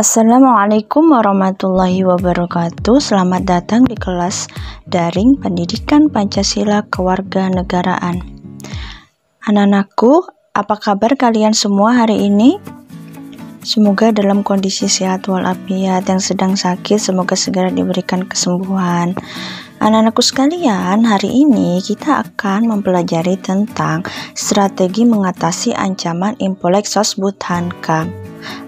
Assalamualaikum warahmatullahi wabarakatuh. Selamat datang di kelas daring Pendidikan Pancasila Kewarganegaraan. Anak-anakku, apa kabar kalian semua hari ini? Semoga dalam kondisi sehat walafiat. Yang sedang sakit semoga segera diberikan kesembuhan. Anak-anakku sekalian, hari ini kita akan mempelajari tentang strategi mengatasi ancaman Impolixos Bhutanka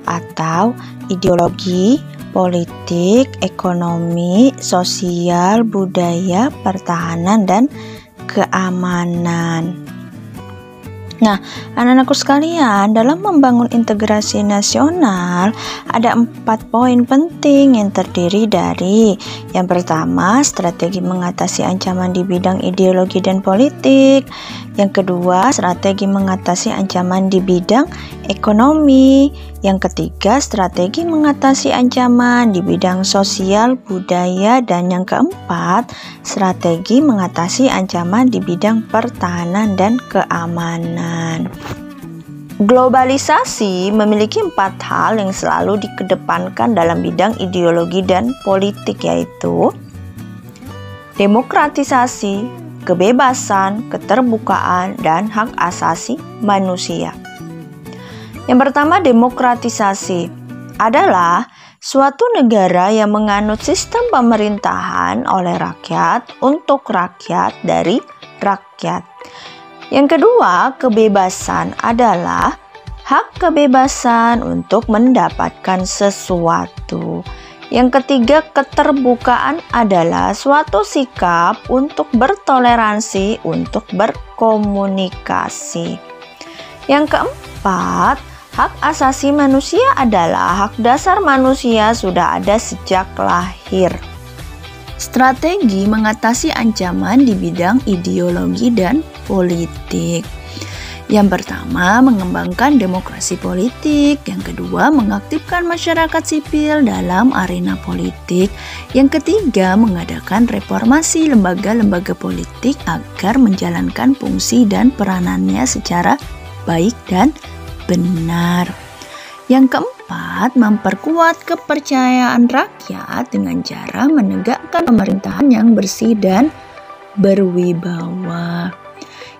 atau ideologi, politik, ekonomi, sosial, budaya, pertahanan, dan keamanan. Nah, anak-anakku sekalian, dalam membangun integrasi nasional ada 4 poin penting yang terdiri dari yang pertama, strategi mengatasi ancaman di bidang ideologi dan politik. Yang kedua, strategi mengatasi ancaman di bidang ekonomi. Yang ketiga, strategi mengatasi ancaman di bidang sosial, budaya, dan yang keempat, strategi mengatasi ancaman di bidang pertahanan dan keamanan. Globalisasi memiliki 4 hal yang selalu dikedepankan dalam bidang ideologi dan politik, yaitu demokratisasi, kebebasan, keterbukaan, dan hak asasi manusia. Yang pertama, demokratisasi adalah suatu negara yang menganut sistem pemerintahan oleh rakyat untuk rakyat dari rakyat. Yang kedua, kebebasan adalah hak kebebasan untuk mendapatkan sesuatu. Yang ketiga, keterbukaan adalah suatu sikap untuk bertoleransi, untuk berkomunikasi. Yang keempat, hak asasi manusia adalah hak dasar manusia sudah ada sejak lahir. Strategi mengatasi ancaman di bidang ideologi dan politik. Yang pertama, mengembangkan demokrasi politik. Yang kedua, mengaktifkan masyarakat sipil dalam arena politik. Yang ketiga, mengadakan reformasi lembaga-lembaga politik agar menjalankan fungsi dan peranannya secara baik dan benar. Yang keempat, memperkuat kepercayaan rakyat dengan cara menegakkan pemerintahan yang bersih dan berwibawa.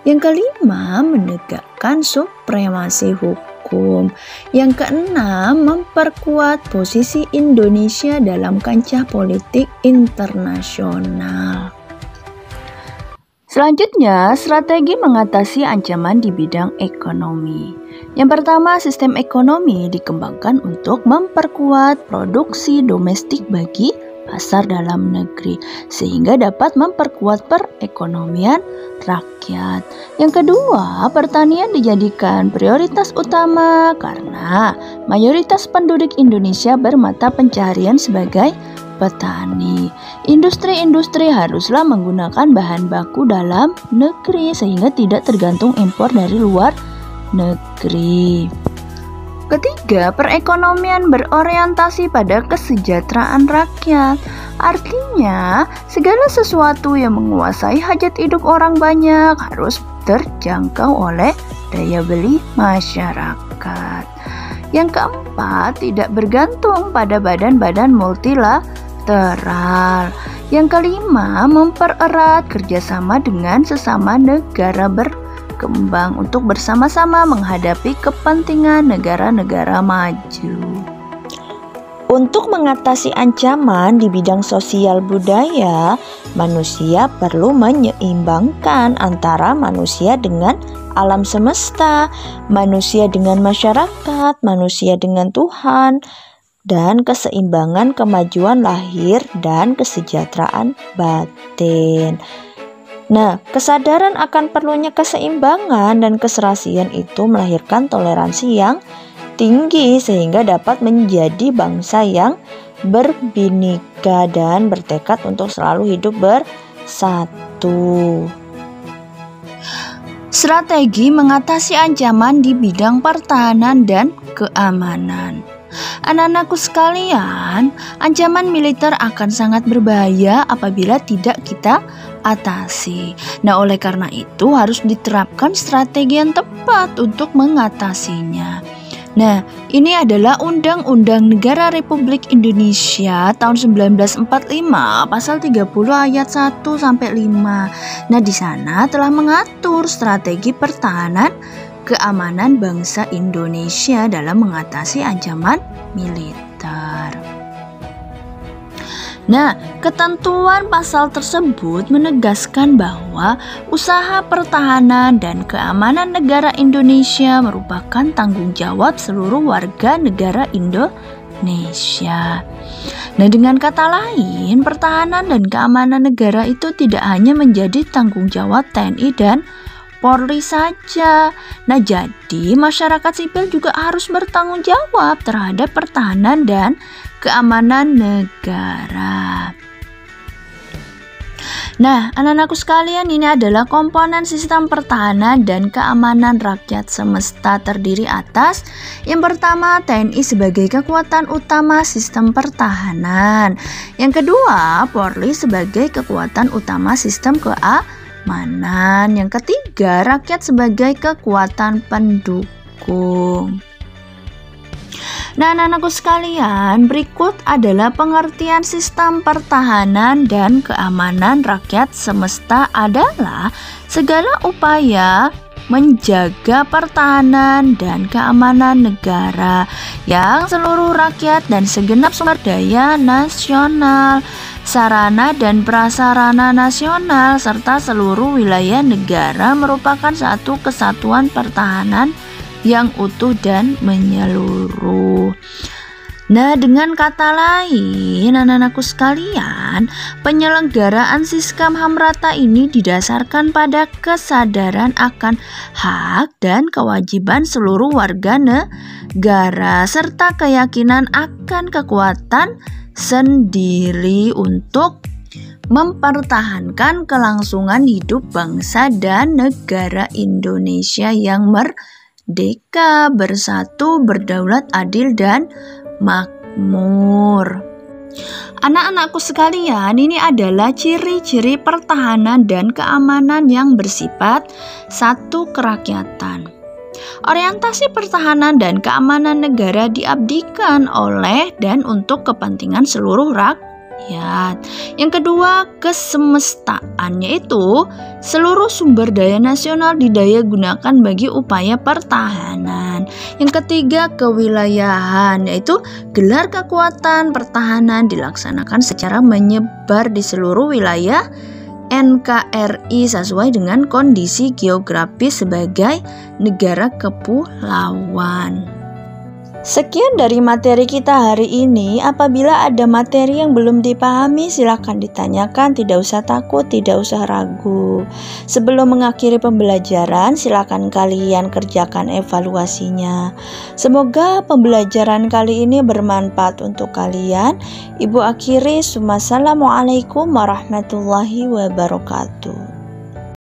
Yang kelima, menegakkan supremasi hukum. Yang keenam, memperkuat posisi Indonesia dalam kancah politik internasional. Selanjutnya, strategi mengatasi ancaman di bidang ekonomi. Yang pertama, sistem ekonomi dikembangkan untuk memperkuat produksi domestik bagi pasar dalam negeri, sehingga dapat memperkuat perekonomian rakyat. Yang kedua, pertanian dijadikan prioritas utama karena mayoritas penduduk Indonesia bermata pencaharian sebagai petani. Industri-industri haruslah menggunakan bahan baku dalam negeri sehingga tidak tergantung impor dari luar negeri. Ketiga, perekonomian berorientasi pada kesejahteraan rakyat. Artinya, segala sesuatu yang menguasai hajat hidup orang banyak harus terjangkau oleh daya beli masyarakat. Yang keempat, tidak bergantung pada badan-badan multilateral. Yang kelima, mempererat kerjasama dengan sesama negara berkembang untuk bersama-sama menghadapi kepentingan negara-negara maju. Untuk mengatasi ancaman di bidang sosial budaya, manusia perlu menyeimbangkan antara manusia dengan alam semesta, manusia dengan masyarakat, manusia dengan Tuhan, dan keseimbangan kemajuan lahir dan kesejahteraan batin. Nah, kesadaran akan perlunya keseimbangan dan keserasian itu melahirkan toleransi yang tinggi sehingga dapat menjadi bangsa yang berbhinneka dan bertekad untuk selalu hidup bersatu. Strategi mengatasi ancaman di bidang pertahanan dan keamanan. Anak-anakku sekalian, ancaman militer akan sangat berbahaya apabila tidak kita atasi. Nah, oleh karena itu harus diterapkan strategi yang tepat untuk mengatasinya. Nah, ini adalah Undang-Undang Negara Republik Indonesia tahun 1945 pasal 30 ayat 1 sampai 5. Nah, di sana telah mengatur strategi pertahanan keamanan bangsa Indonesia dalam mengatasi ancaman militer. Nah, ketentuan pasal tersebut menegaskan bahwa usaha pertahanan dan keamanan negara Indonesia merupakan tanggung jawab seluruh warga negara Indonesia. Nah, dengan kata lain, pertahanan dan keamanan negara itu tidak hanya menjadi tanggung jawab TNI dan Polri saja. Nah, jadi masyarakat sipil juga harus bertanggung jawab terhadap pertahanan dan keamanan negara. Nah, anak-anakku sekalian, ini adalah komponen sistem pertahanan dan keamanan rakyat semesta terdiri atas yang pertama, TNI sebagai kekuatan utama sistem pertahanan. Yang kedua, Polri sebagai kekuatan utama sistem keamanan. Yang ketiga, rakyat sebagai kekuatan pendukung. Nah, anak-anakku sekalian, berikut adalah pengertian sistem pertahanan dan keamanan rakyat semesta adalah segala upaya menjaga pertahanan dan keamanan negara yang seluruh rakyat dan segenap sumber daya nasional, sarana dan prasarana nasional, serta seluruh wilayah negara merupakan satu kesatuan pertahanan yang utuh dan menyeluruh. Nah, dengan kata lain, anak-anakku sekalian, penyelenggaraan sistem HAM rata ini didasarkan pada kesadaran akan hak dan kewajiban seluruh warga negara serta keyakinan akan kekuatan sendiri untuk mempertahankan kelangsungan hidup bangsa dan negara Indonesia yang merdeka, bersatu, berdaulat, adil, dan makmur. Anak-anakku sekalian, ini adalah ciri-ciri pertahanan dan keamanan yang bersifat satu kerakyatan. Orientasi pertahanan dan keamanan negara diabdikan oleh dan untuk kepentingan seluruh rakyat. Yang kedua, kesemestaan, yaitu seluruh sumber daya nasional didaya gunakan bagi upaya pertahanan. Yang ketiga, kewilayahan, yaitu gelar kekuatan pertahanan dilaksanakan secara menyebar di seluruh wilayah NKRI sesuai dengan kondisi geografis sebagai negara kepulauan. Sekian dari materi kita hari ini. Apabila ada materi yang belum dipahami, silakan ditanyakan, tidak usah takut, tidak usah ragu. Sebelum mengakhiri pembelajaran, silakan kalian kerjakan evaluasinya. Semoga pembelajaran kali ini bermanfaat untuk kalian. Ibu akhiri, Assalamualaikum warahmatullahi wabarakatuh.